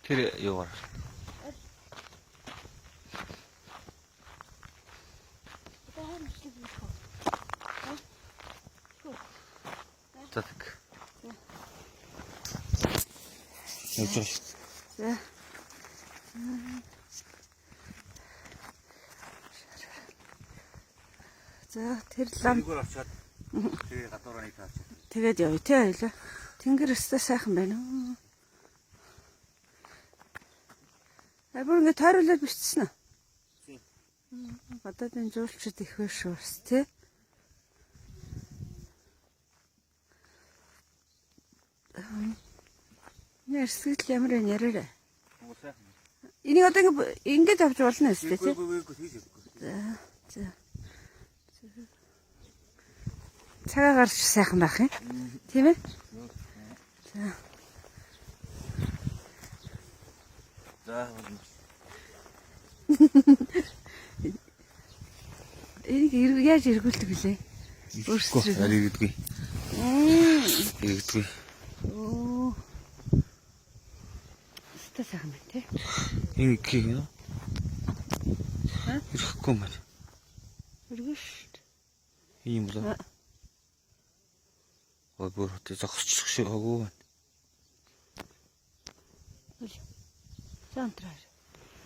Тэр юугаар. Так. Явж байгаа шүү. За. За тэр лам Тэргээр авчаад тэгээ гадуураа нэг таач. тэгээд явъя тий хоёлаа. Тэнгэр өстө сайхан байна уу? Бүр ингэ тойруулаад бичсэн үү? Гадаад энэ жуулчид их биш шүү тий. Нэрсгэл ямар энэ яриараа. Энийг одоо ингэж авч болно өстэй тий. За. Цагаа гарч сайхан байх юм. Тийм ээ? За. За. Энийг яаж эргүүлдэг вүлээ? Өөрсдөө яригдгүй. Яригдгүй. Оо. Өстө сайхан байна тий. Энэ гэх юм. Ха? Ирэхгүй юм байна. Эргүүш. Ийм болоо. Ой бүр хөтө зогсчих шиг хагуу байна. Цантраар.